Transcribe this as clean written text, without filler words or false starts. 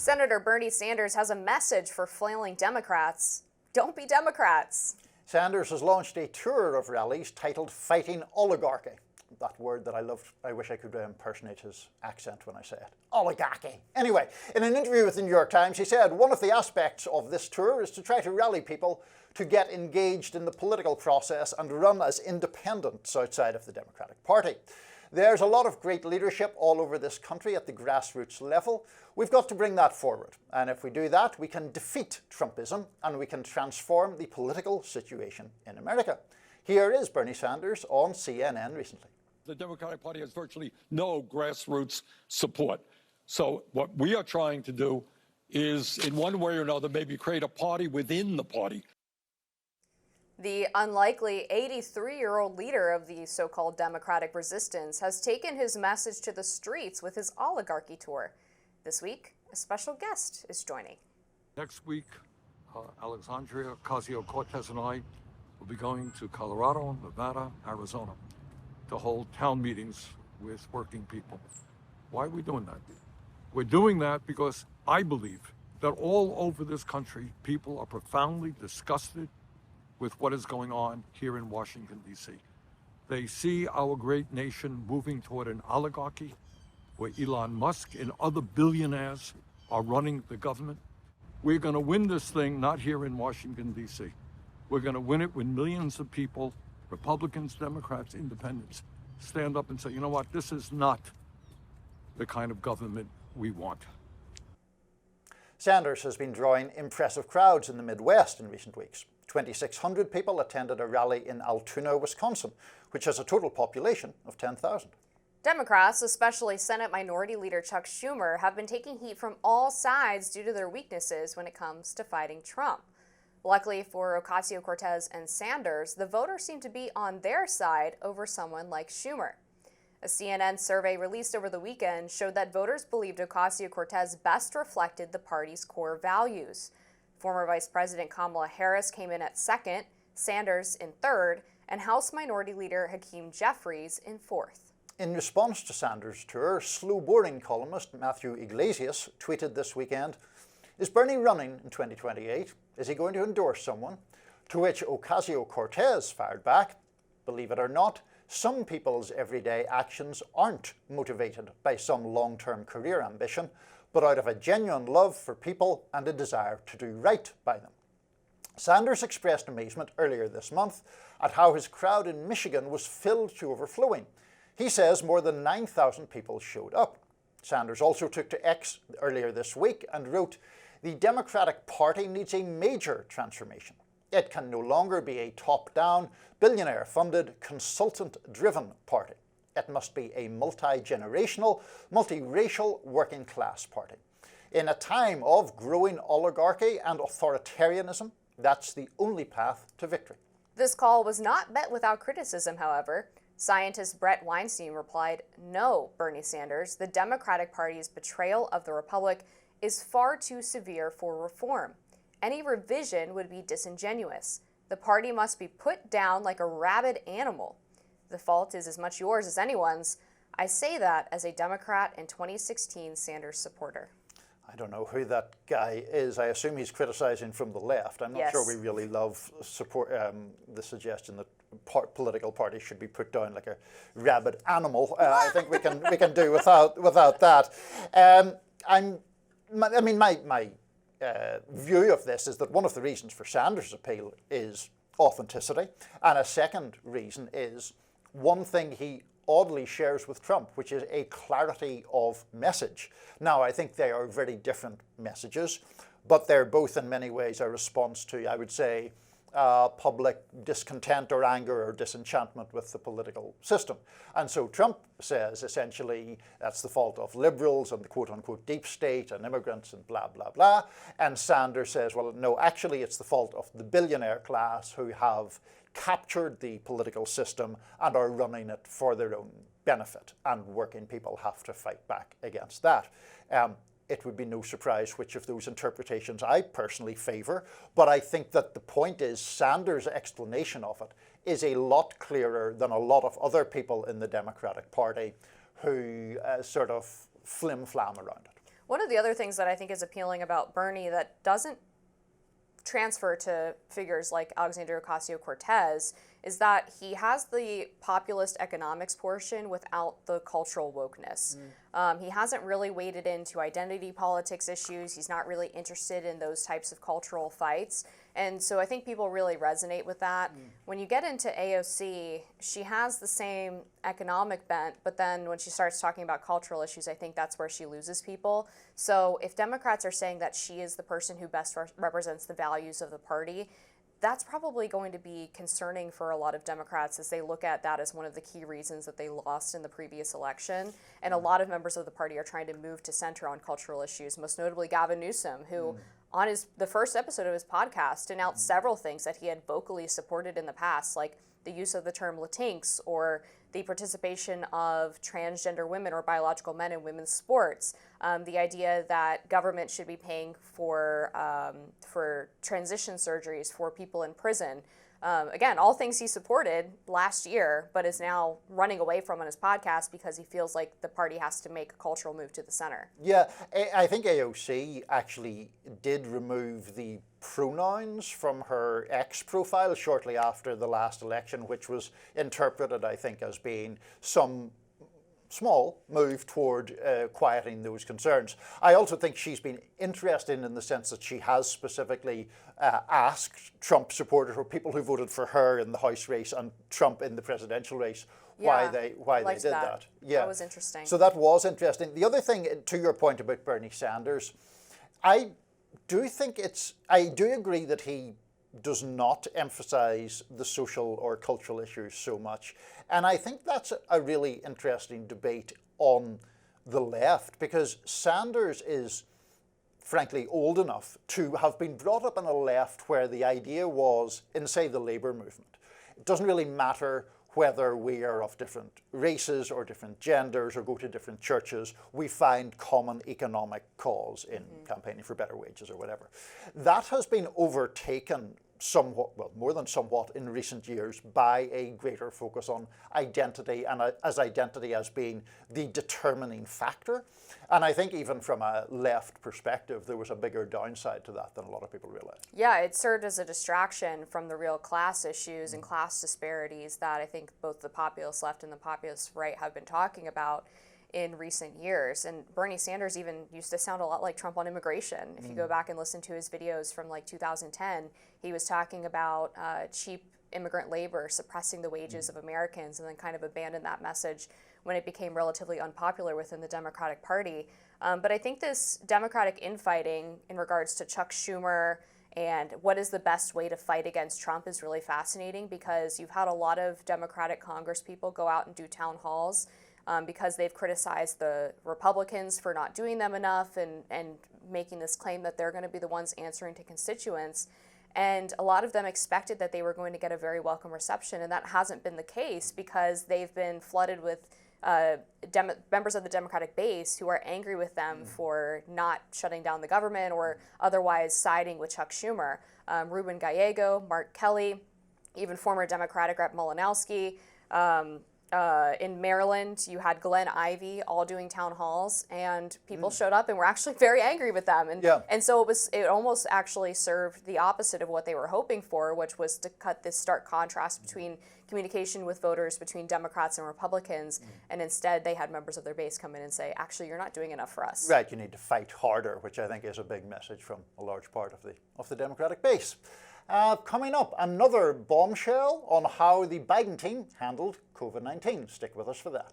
Senator Bernie Sanders has a message for flailing Democrats. Don't be Democrats. Sanders has launched a tour of rallies titled Fighting Oligarchy. That word that I love, I wish I could impersonate his accent when I say it. Oligarchy. Anyway, in an interview with the New York Times, he said one of the aspects of this tour is to try to rally people to get engaged in the political process and run as independents outside of the Democratic Party. There's a lot of great leadership all over this country at the grassroots level. We've got to bring that forward. And if we do that, we can defeat Trumpism and we can transform the political situation in America. Here is Bernie Sanders on CNN recently. The Democratic Party has virtually no grassroots support. So what we are trying to do is, in one way or another, maybe create a party within the party. The unlikely 83-year-old leader of the so-called Democratic resistance has taken his message to the streets with his Oligarchy tour. This week, a special guest is joining. Next week, Alexandria Ocasio-Cortez and I will be going to Colorado, Nevada, Arizona to hold town meetings with working people. Why are we doing that? We're doing that because I believe that all over this country, people are profoundly disgusted with what is going on here in Washington, D.C. They see our great nation moving toward an oligarchy where Elon Musk and other billionaires are running the government. We're going to win this thing not here in Washington, D.C. We're going to win it when millions of people, Republicans, Democrats, Independents, stand up and say, you know what, this is not the kind of government we want. Sanders has been drawing impressive crowds in the Midwest in recent weeks. 2,600 people attended a rally in Altoona, Wisconsin, which has a total population of 10,000. Democrats, especially Senate Minority Leader Chuck Schumer, have been taking heat from all sides due to their weaknesses when it comes to fighting Trump. Luckily for Ocasio-Cortez and Sanders, the voters seem to be on their side over someone like Schumer. A CNN survey released over the weekend showed that voters believed Ocasio-Cortez best reflected the party's core values. Former Vice President Kamala Harris came in at second, Sanders in third, and House Minority Leader Hakeem Jeffries in fourth. In response to Sanders' tour, slow boring columnist Matthew Iglesias tweeted this weekend, "Is Bernie running in 2028? Is he going to endorse someone?" To which Ocasio-Cortez fired back, "Believe it or not, some people's everyday actions aren't motivated by some long-term career ambition, but out of a genuine love for people and a desire to do right by them." Sanders expressed amazement earlier this month at how his crowd in Michigan was filled to overflowing. He says more than 9,000 people showed up. Sanders also took to X earlier this week and wrote, "The Democratic Party needs a major transformation. It can no longer be a top-down, billionaire-funded, consultant-driven party. It must be a multi-generational, multiracial, working-class party. In a time of growing oligarchy and authoritarianism, that's the only path to victory." This call was not met without criticism, however. Scientist Brett Weinstein replied, "No, Bernie Sanders, the Democratic Party's betrayal of the Republic is far too severe for reform. Any revision would be disingenuous. The party must be put down like a rabid animal. The fault is as much yours as anyone's. I say that as a Democrat and 2016 Sanders supporter." I don't know who that guy is. I assume he's criticizing from the left. I'm not sure we really love support the suggestion that political parties should be put down like a rabid animal. I think we can do without that. My view of this is that one of the reasons for Sanders' appeal is authenticity, and a second reason is one thing he oddly shares with Trump, which is a clarity of message. Now, I think they are very different messages, but they're both in many ways a response to, I would say, public discontent or anger or disenchantment with the political system. And so Trump says essentially that's the fault of liberals and the quote-unquote deep state and immigrants and blah, blah, blah. And Sanders says, well, no, actually it's the fault of the billionaire class who have captured the political system and are running it for their own benefit, and working people have to fight back against that. It would be no surprise which of those interpretations I personally favour, but I think that the point is Sanders' explanation of it is a lot clearer than a lot of other people in the Democratic Party who sort of flim-flam around it. One of the other things that I think is appealing about Bernie that doesn't transfer to figures like Alexandria Ocasio-Cortez is that he has the populist economics portion without the cultural wokeness. He hasn't really waded into identity politics issues. He's not really interested in those types of cultural fights. And so I think people really resonate with that. When you get into AOC, she has the same economic bent, but then when she starts talking about cultural issues, I think that's where she loses people. So if Democrats are saying that she is the person who best represents the values of the party, that's probably going to be concerning for a lot of Democrats as they look at that as one of the key reasons that they lost in the previous election. And a lot of members of the party are trying to move to center on cultural issues, most notably Gavin Newsom, who on the first episode of his podcast announced several things that he had vocally supported in the past, like the use of the term Latinx or the participation of transgender women or biological men in women's sports, the idea that government should be paying for transition surgeries for people in prison. Again, all things he supported last year, but is now running away from on his podcast because he feels like the party has to make a cultural move to the center. Yeah, I think AOC actually did remove the pronouns from her X profile shortly after the last election, which was interpreted, I think, as being some small move toward quieting those concerns. I also think she's been interesting in the sense that she has specifically asked Trump supporters or people who voted for her in the House race and Trump in the presidential race why they did that. Yeah, that was interesting. So that was interesting. The other thing, to your point about Bernie Sanders, I do agree that he does not emphasize the social or cultural issues so much. And I think that's a really interesting debate on the left, because Sanders is, frankly, old enough to have been brought up in a left where the idea was, in, say, the labor movement, it doesn't really matter whether we are of different races or different genders or go to different churches, we find common economic cause in campaigning for better wages or whatever. That has been overtaken somewhat, well, more than somewhat in recent years by a greater focus on identity and identity as being the determining factor. And I think even from a left perspective, there was a bigger downside to that than a lot of people realize. Yeah, it served as a distraction from the real class issues and class disparities that I think both the populist left and the populist right have been talking about in recent years. And Bernie Sanders even used to sound a lot like Trump on immigration. If you go back and listen to his videos from like 2010, he was talking about cheap immigrant labor suppressing the wages of Americans, and then kind of abandoned that message when it became relatively unpopular within the Democratic Party. But I think this Democratic infighting in regards to Chuck Schumer and what is the best way to fight against Trump is really fascinating, because you've had a lot of Democratic congresspeople go out and do town halls because they've criticized the Republicans for not doing them enough and making this claim that they're going to be the ones answering to constituents. And a lot of them expected that they were going to get a very welcome reception, and that hasn't been the case because they've been flooded with members of the Democratic base who are angry with them for not shutting down the government or otherwise siding with Chuck Schumer. Ruben Gallego, Mark Kelly, even former Democratic Rep. Malinowski. In Maryland, you had Glenn Ivey all doing town halls, and people showed up and were actually very angry with them. And so it almost actually served the opposite of what they were hoping for, which was to cut this stark contrast between communication with voters between Democrats and Republicans. And instead, they had members of their base come in and say, actually, you're not doing enough for us. Right, you need to fight harder, which I think is a big message from a large part of the Democratic base. Coming up, another bombshell on how the Biden team handled COVID-19. Stick with us for that.